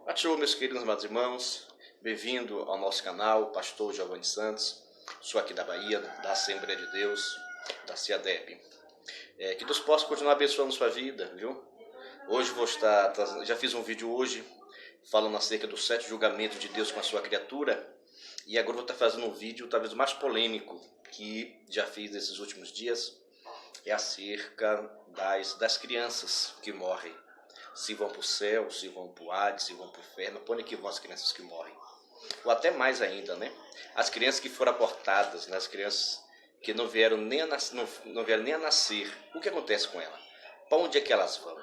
Ativou, meus queridos amados irmãos, bem-vindo ao nosso canal, Pastor Giovanni Santos, sou aqui da Bahia, da Assembleia de Deus, da CIADEB. Que Deus possa continuar abençoando sua vida, viu? Hoje já fiz um vídeo hoje, falando acerca dos 7 julgamentos de Deus com a sua criatura, e agora vou estar fazendo um vídeo talvez o mais polêmico que já fiz nesses últimos dias, é acerca das crianças que morrem. Se vão para o céu, se vão para o Hades, se vão para o inferno, para onde que vão as crianças que morrem? Ou até mais ainda, né? As crianças que foram abortadas, né? As crianças que não vieram nem a nascer, o que acontece com elas? Para onde é que elas vão?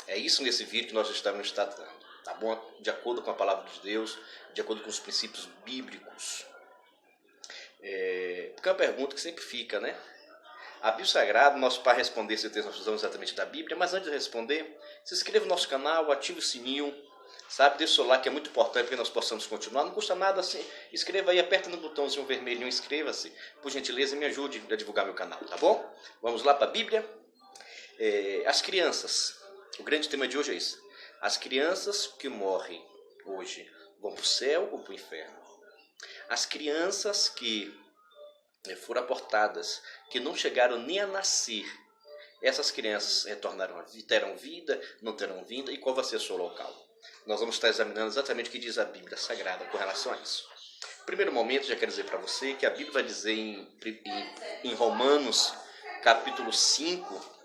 É isso nesse vídeo que nós estamos tratando, tá bom? De acordo com a palavra de Deus, de acordo com os princípios bíblicos. Porque é uma pergunta que sempre fica, né? A Bíblia Sagrada, nosso pai responder esse texto, nós precisamos exatamente da Bíblia, mas antes de responder, se inscreva no nosso canal, ative o sininho, sabe? Deixa o seu like, que é muito importante para que nós possamos continuar. Não custa nada assim, inscreva aí, aperta no botãozinho vermelhinho, inscreva-se, por gentileza, e me ajude a divulgar meu canal, tá bom? Vamos lá para a Bíblia. As crianças, o grande tema de hoje é isso. As crianças que morrem hoje vão para o céu ou para o inferno? As crianças que foram abortadas, que não chegaram nem a nascer, essas crianças terão vida, não terão vida, e qual vai ser o seu local? Nós vamos estar examinando exatamente o que diz a Bíblia Sagrada com relação a isso. No primeiro momento, já quero dizer para você que a Bíblia vai dizer em Romanos, capítulo 5,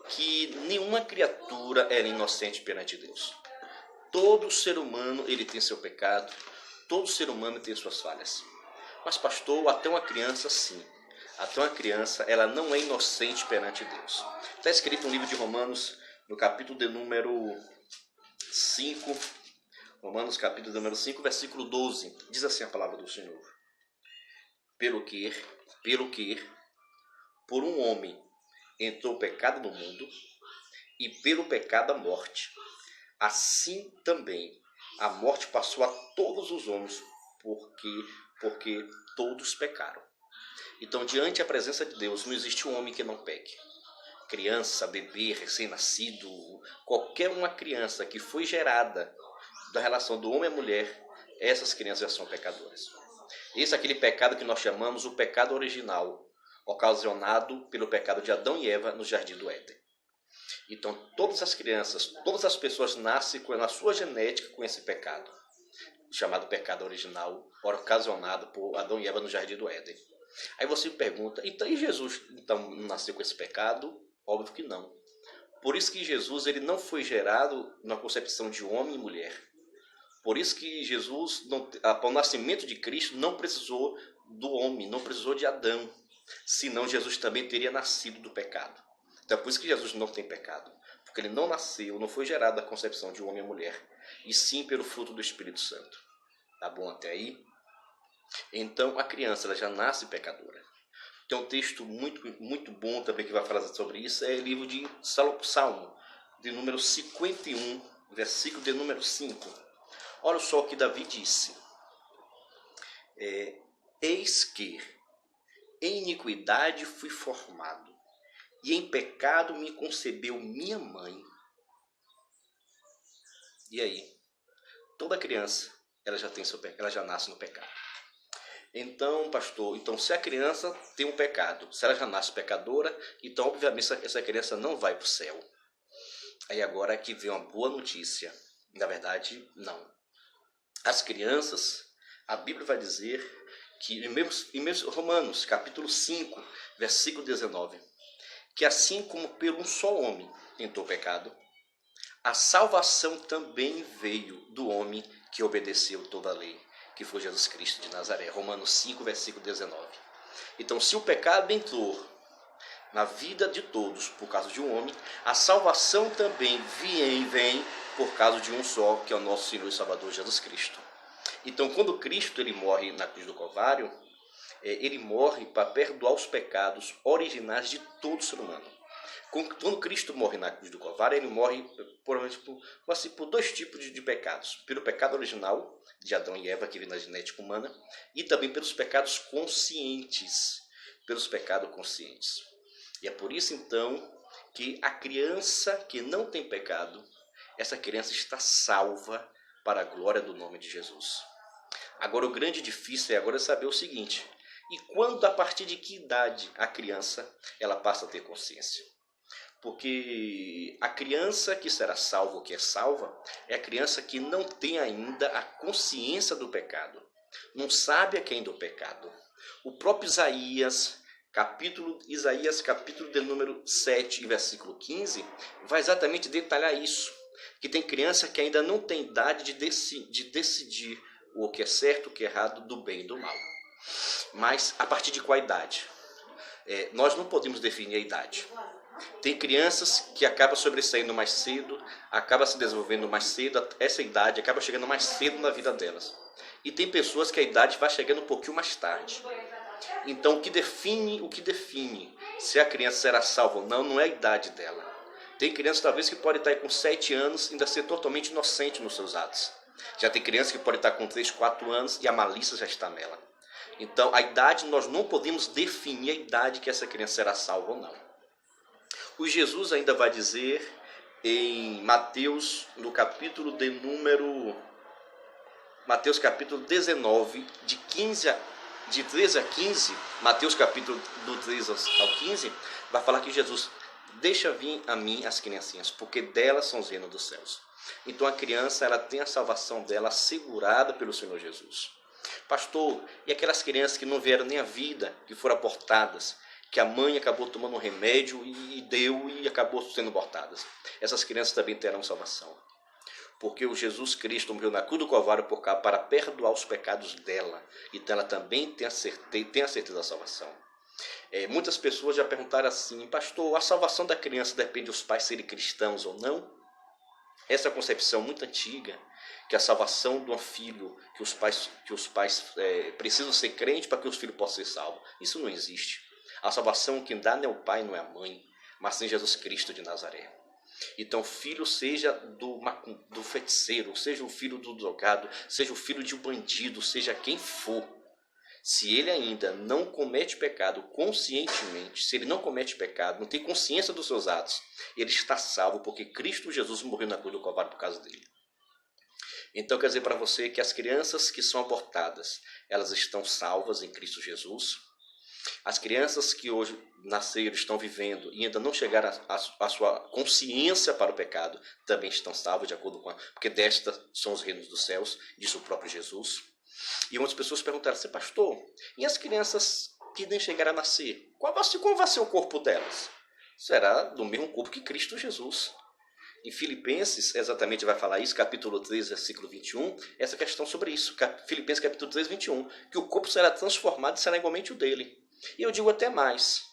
que nenhuma criatura era inocente perante Deus. Todo ser humano ele tem seu pecado, todo ser humano tem suas falhas. Mas pastor, até uma criança sim. Até uma criança, ela não é inocente perante Deus. Está escrito no livro de Romanos, no capítulo de número 5, Romanos capítulo de número 5, versículo 12. Diz assim a palavra do Senhor. Pelo que, por um homem entrou o pecado no mundo, e pelo pecado a morte. Assim também a morte passou a todos os homens, porque todos pecaram. Então, diante da presença de Deus, não existe um homem que não peque. Criança, bebê, recém-nascido, qualquer uma criança que foi gerada da relação do homem e mulher, essas crianças já são pecadoras. Esse é aquele pecado que nós chamamos o pecado original, ocasionado pelo pecado de Adão e Eva no jardim do Éden. Então, todas as crianças, todas as pessoas nascem na sua genética com esse pecado, chamado pecado original, ocasionado por Adão e Eva no jardim do Éden. Aí você me pergunta, então e Jesus não nasceu com esse pecado? Óbvio que não. Por isso que Jesus ele não foi gerado na concepção de homem e mulher. Por isso que Jesus, para o nascimento de Cristo, não precisou do homem, não precisou de Adão. Senão Jesus também teria nascido do pecado. Então por isso que Jesus não tem pecado. Porque ele não nasceu, não foi gerado da concepção de homem e mulher. E sim pelo fruto do Espírito Santo. Tá bom até aí? Então a criança ela já nasce pecadora. Tem um texto muito bom também que vai falar sobre isso, é o livro de Salmo, de número 51, versículo de número 5. Olha só o que Davi disse. Eis que em iniquidade fui formado, e em pecado me concebeu minha mãe. E aí? Toda criança ela já nasce no pecado. Então, pastor, se a criança tem um pecado, se ela já nasce pecadora, então obviamente essa criança não vai para o céu. Aí agora aqui vem uma boa notícia. Na verdade, não. As crianças, a Bíblia vai dizer que em Romanos, capítulo 5, versículo 19, que assim como pelo um só homem entrou o pecado, a salvação também veio do homem que obedeceu toda a lei, que foi Jesus Cristo de Nazaré. Romanos 5, versículo 19. Então, se o pecado entrou na vida de todos por causa de um homem, a salvação também vem por causa de um só, que é o nosso Senhor e Salvador Jesus Cristo. Então, quando Cristo ele morre na cruz do Calvário, ele morre para perdoar os pecados originais de todo ser humano. Quando Cristo morre na cruz do Calvário, ele morre por dois tipos de pecados. Pelo pecado original, de Adão e Eva, que vem na genética humana, e também pelos pecados conscientes. E é por isso, então, que a criança que não tem pecado, essa criança está salva para a glória do nome de Jesus. Agora, o grande difícil é agora saber o seguinte: e quando, a partir de que idade a criança ela passa a ter consciência? Porque a criança que será salva ou que é salva é a criança que não tem ainda a consciência do pecado, não sabe a quem do pecado. O próprio Isaías capítulo de número 7 e versículo 15, vai exatamente detalhar isso, que tem criança que ainda não tem idade de decidir o que é certo, o que é errado, do bem e do mal. Mas a partir de qual idade? Nós não podemos definir a idade. Tem crianças que acabam sobressaindo mais cedo, acabam se desenvolvendo mais cedo, essa idade acaba chegando mais cedo na vida delas. E tem pessoas que a idade vai chegando um pouquinho mais tarde. Então o que define se a criança será salva ou não é a idade dela. Tem crianças talvez que pode estar com 7 anos e ainda ser totalmente inocente nos seus atos. Já tem criança que pode estar com 3, 4 anos e a malícia já está nela. Então a idade, nós não podemos definir a idade que essa criança será salva ou não. O Jesus ainda vai dizer em Mateus, no capítulo de número... Mateus capítulo 19, de 13 a 15, Mateus capítulo do 13 ao 15, vai falar que Jesus: deixa vir a mim as criancinhas, porque delas são os reinos dos céus. Então a criança, ela tem a salvação dela assegurada pelo Senhor Jesus. Pastor, e aquelas crianças que não vieram nem a vida, que foram abortadas, que a mãe acabou tomando um remédio e acabou sendo abortadas? Essas crianças também terão salvação. Porque o Jesus Cristo morreu na cruz do Calvário para perdoar os pecados dela. Então ela também tem a certeza da salvação. Muitas pessoas já perguntaram assim: pastor, a salvação da criança depende dos pais serem cristãos ou não? Essa é uma concepção muito antiga, que a salvação de um filho, que os pais precisam ser crentes para que os filhos possam ser salvos. Isso não existe. A salvação quem dá não é o pai, não é a mãe, mas sim Jesus Cristo de Nazaré. Então o filho seja do feiticeiro, seja o filho do drogado, seja o filho de um bandido, seja quem for, se ele ainda não comete pecado conscientemente, se ele não comete pecado, não tem consciência dos seus atos, ele está salvo, porque Cristo Jesus morreu na cruz do Calvário por causa dele. Então quer dizer para você que as crianças que são abortadas, elas estão salvas em Cristo Jesus. As crianças que hoje nasceram, estão vivendo e ainda não chegaram à sua consciência para o pecado, também estão salvos, de acordo com porque destas são os reinos dos céus, disse o próprio Jesus. E muitas pessoas perguntaram assim: pastor, e as crianças que nem chegaram a nascer, como vai ser o corpo delas? Será do mesmo corpo que Cristo Jesus. Em Filipenses, exatamente vai falar isso, capítulo 3, versículo 21, essa questão sobre isso. Filipenses capítulo 3, 21, que o corpo será transformado e será igualmente o dele. E eu digo até mais: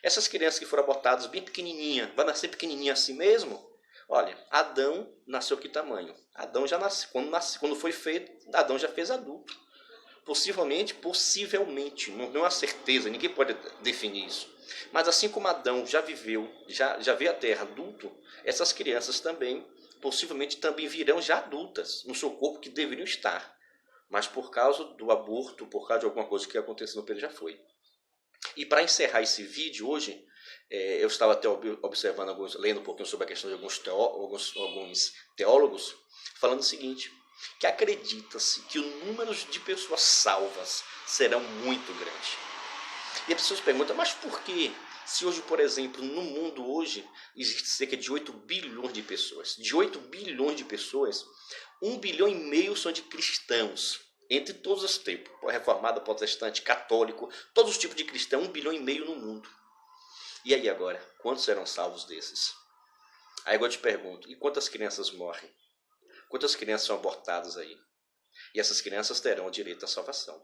essas crianças que foram abortadas bem pequenininha, vai nascer pequenininha assim mesmo? Olha, Adão nasceu que tamanho? Adão já nasceu, quando foi feito, Adão já fez adulto. Possivelmente, não é uma certeza, ninguém pode definir isso. Mas assim como Adão já viveu, já veio à terra adulto, essas crianças também, possivelmente também virão já adultas, no seu corpo que deveriam estar. Mas por causa do aborto, por causa de alguma coisa que aconteceu no período, já foi. E para encerrar esse vídeo hoje, eu estava até observando lendo um pouquinho sobre a questão de alguns teólogos, falando o seguinte, que acredita-se que o número de pessoas salvas serão muito grande. E as pessoas perguntam: mas por quê? Se hoje, por exemplo, no mundo hoje, existe cerca de 8 bilhões de pessoas. De 8 bilhões de pessoas, 1,5 bilhão são de cristãos. Entre todos os tempos, reformado, protestante, católico, todos os tipos de cristão, 1,5 bilhão no mundo. E aí agora, quantos serão salvos desses? Aí agora eu te pergunto: e quantas crianças morrem? Quantas crianças são abortadas aí? E essas crianças terão o direito à salvação.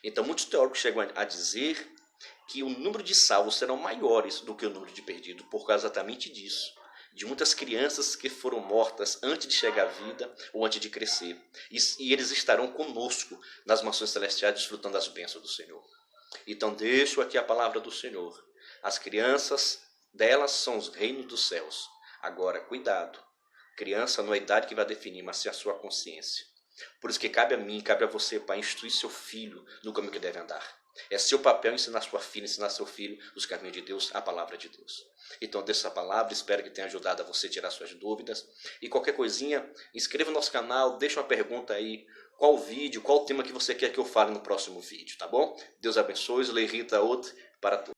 Então muitos teólogos chegam a dizer que o número de salvos serão maiores do que o número de perdidos, por causa exatamente disso. De muitas crianças que foram mortas antes de chegar à vida ou antes de crescer. E eles estarão conosco nas mansões celestiais, desfrutando das bênçãos do Senhor. Então deixo aqui a palavra do Senhor. As crianças delas são os reinos dos céus. Agora, cuidado. Criança não é a idade que vai definir, mas sim a sua consciência. Por isso que cabe a mim, cabe a você, pai, instruir seu filho no caminho que deve andar. É seu papel ensinar sua filha, ensinar seu filho os caminhos de Deus, a palavra de Deus. Então, dessa palavra, espero que tenha ajudado a você a tirar suas dúvidas. E qualquer coisinha, inscreva no nosso canal, deixa uma pergunta aí. Qual vídeo, qual tema que você quer que eu fale no próximo vídeo, tá bom? Deus abençoe, Leirita Out para todos.